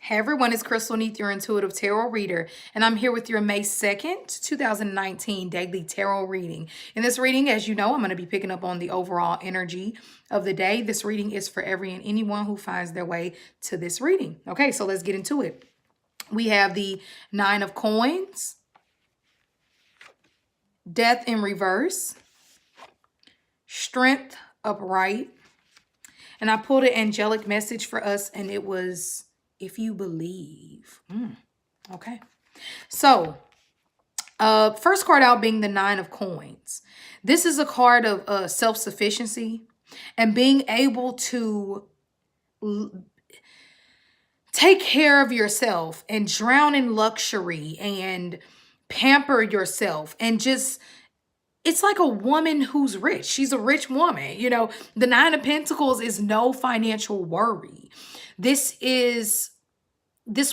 Hey everyone, it's Crystal Neath, your intuitive tarot reader, and I'm here with your May 2nd, 2019 daily tarot reading. In this reading, as you know, I'm going to be picking up on the overall energy of the day. This reading is for every and anyone who finds their way to this reading. Okay, so let's get into it. We have the Nine of Coins, Death in reverse, Strength upright, and I pulled an angelic message for us, and it was, if you believe. Okay. So, first card out being the Nine of Coins. This is a card of self-sufficiency and being able to take care of yourself and drown in luxury and pamper yourself and just, it's like a woman who's rich. She's a rich woman. You know, the Nine of Pentacles is no financial worry. This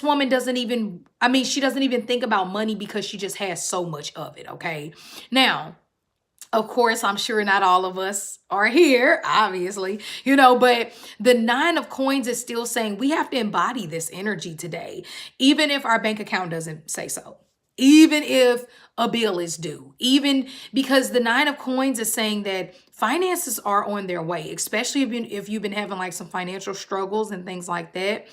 woman doesn't even, she doesn't even think about money because she just has so much of it, okay? Now, of course, I'm sure not all of us are here, obviously, but the Nine of Coins is still saying we have to embody this energy today, even if our bank account doesn't say so. Even if a bill is due, even because the Nine of Coins is saying that finances are on their way, especially if you've been having like some financial struggles and things like that.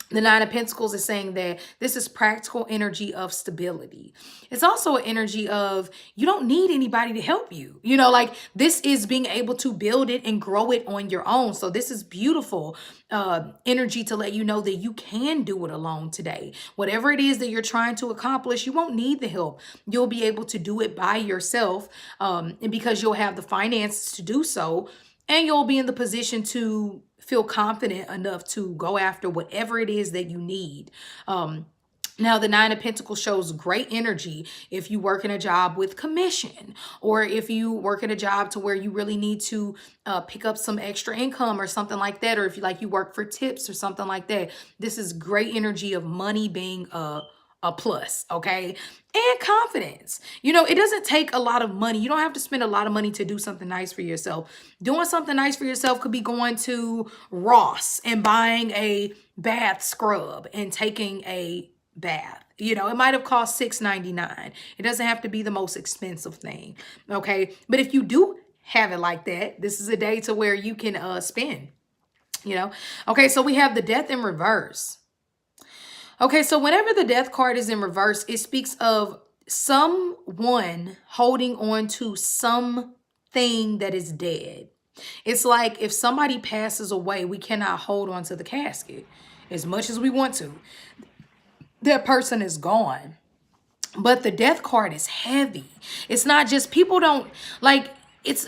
The Nine of Pentacles is saying that this is practical energy of stability. It's also an energy of you don't need anybody to help you. Like this is being able to build it and grow it on your own. So this is beautiful energy to let you know that you can do it alone today. Whatever it is that you're trying to accomplish, you won't need the help. You'll be able to do it by yourself, and because you'll have the finances to do so, and you'll be in the position to feel confident enough to go after whatever it is that you need. Now, the Nine of Pentacles shows great energy if you work in a job with commission, or if you work in a job to where you really need to pick up some extra income or something like that, or if you work for tips or something like that. This is great energy of money being a plus, okay? And confidence. It doesn't take a lot of money. You don't have to spend a lot of money to do something nice for yourself. Doing something nice for yourself could be going to Ross and buying a bath scrub and taking a bath. It might have cost $6.99. It doesn't have to be the most expensive thing, okay? But if you do have it like that, this is a day to where you can spend, Okay, so we have the Death in reverse. Okay, so whenever the Death card is in reverse, it speaks of someone holding on to something that is dead. It's like if somebody passes away, we cannot hold on to the casket as much as we want to. That person is gone. But the Death card is heavy. It's not just, people don't,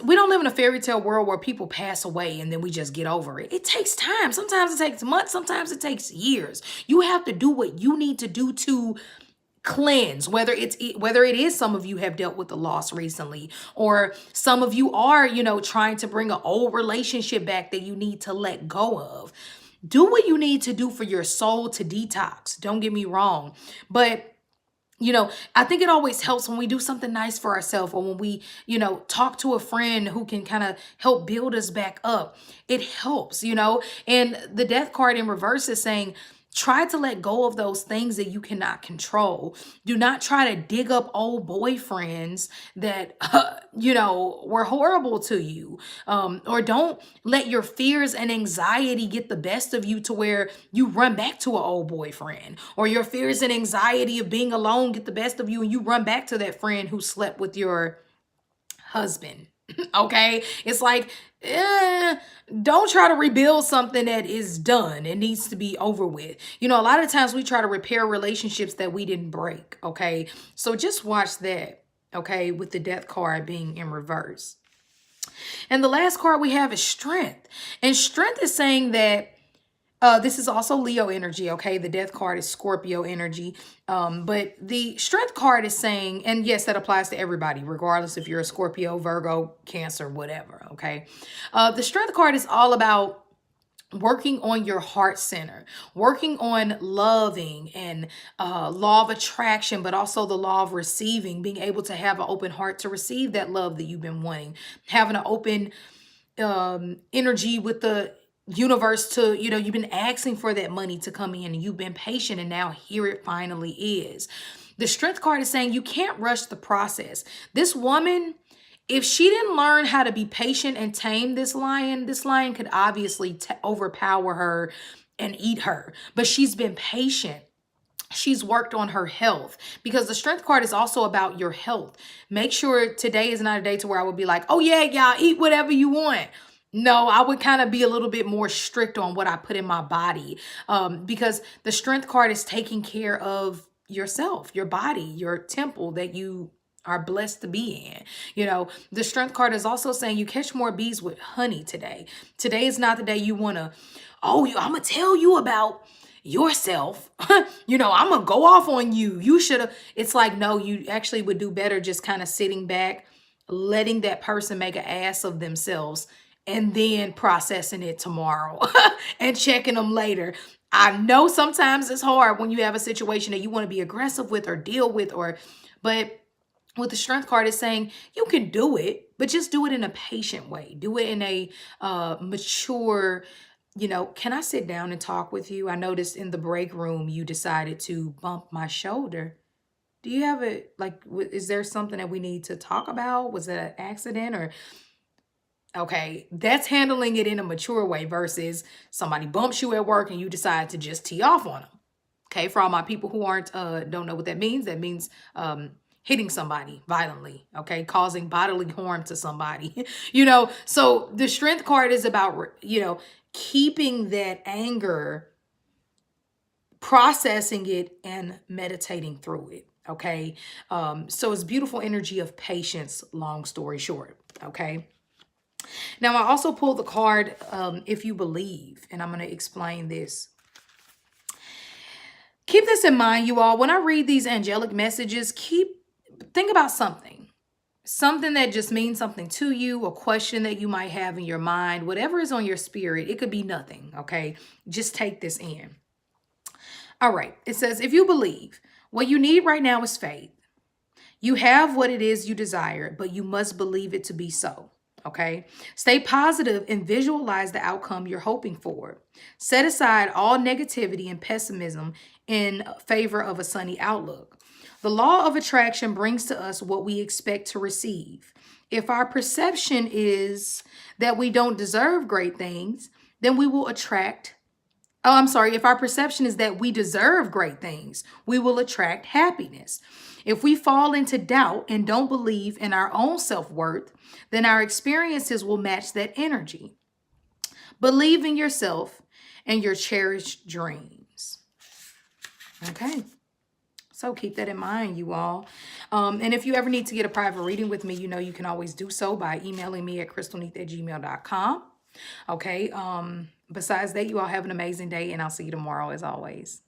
we don't live in a fairy tale world where people pass away and then we just get over it. It takes time. Sometimes it takes months. Sometimes it takes years. You have to do what you need to do to cleanse, whether it is some of you have dealt with the loss recently, or some of you are, trying to bring an old relationship back that you need to let go of. Do what you need to do for your soul to detox. Don't get me wrong. But I think it always helps when we do something nice for ourselves, or when we, talk to a friend who can kind of help build us back up. It helps, and the Death card in reverse is saying, try to let go of those things that you cannot control. Do not try to dig up old boyfriends that, were horrible to you. Or don't let your fears and anxiety get the best of you to where you run back to an old boyfriend. Or your fears and anxiety of being alone get the best of you and you run back to that friend who slept with your husband. Okay, it's like, don't try to rebuild something that is done. It needs to be over with. A lot of times we try to repair relationships that we didn't break. Okay, so just watch that. Okay, with the Death card being in reverse. And the last card we have is Strength. And Strength is saying that this is also Leo energy, okay? The Death card is Scorpio energy. But the Strength card is saying, and yes, that applies to everybody, regardless if you're a Scorpio, Virgo, Cancer, whatever, okay? The Strength card is all about working on your heart center, working on loving and law of attraction, but also the law of receiving, being able to have an open heart to receive that love that you've been wanting, having an open energy with the universe to, you've been asking for that money to come in and you've been patient, and now here it finally is. The strength card is saying you can't rush the process. This woman, if she didn't learn how to be patient and tame this lion could obviously overpower her and eat her. But she's been patient. She's worked on her health, because the strength card is also about your health. Make sure today is not a day to where I would be like, oh yeah, y'all eat whatever you want. No, I would kind of be a little bit more strict on what I put in my body, because the strength card is taking care of yourself, your body, your temple that you are blessed to be in. The strength card is also saying you catch more bees with honey today. Today is not the day you want to, I'm going to tell you about yourself. I'm going to go off on you. You should have. It's like, no, you actually would do better just kind of sitting back, letting that person make an ass of themselves, and then processing it tomorrow and checking them later. I know sometimes it's hard when you have a situation that you want to be aggressive with or deal with, but with the strength card is saying you can do it, but just do it in a patient way. Do it in a mature, can I sit down and talk with you? I noticed in the break room you decided to bump my shoulder. Do you have is there something that we need to talk about? Was that an accident? Or okay, that's handling it in a mature way versus somebody bumps you at work and you decide to just tee off on them. Okay, for all my people who don't know what that means hitting somebody violently, okay, causing bodily harm to somebody. So the strength card is about, keeping that anger, processing it, and meditating through it. Okay. So it's beautiful energy of patience, long story short. Okay. Now, I also pulled the card, if you believe, and I'm going to explain this. Keep this in mind, you all. When I read these angelic messages, think about something that just means something to you, a question that you might have in your mind, whatever is on your spirit. It could be nothing. Okay. Just take this in. All right. It says, if you believe, what you need right now is faith. You have what it is you desire, but you must believe it to be so. Okay. Stay positive and visualize the outcome you're hoping for. Set aside all negativity and pessimism in favor of a sunny outlook. The law of attraction brings to us what we expect to receive. If our perception is that we don't deserve great things, then we will attract. If our perception is that we deserve great things, we will attract happiness. If we fall into doubt and don't believe in our own self-worth, then our experiences will match that energy. Believe in yourself and your cherished dreams. Okay. So keep that in mind, you all. And if you ever need to get a private reading with me, you can always do so by emailing me at crystalneath@gmail.com. Okay. Besides that, you all have an amazing day, and I'll see you tomorrow as always.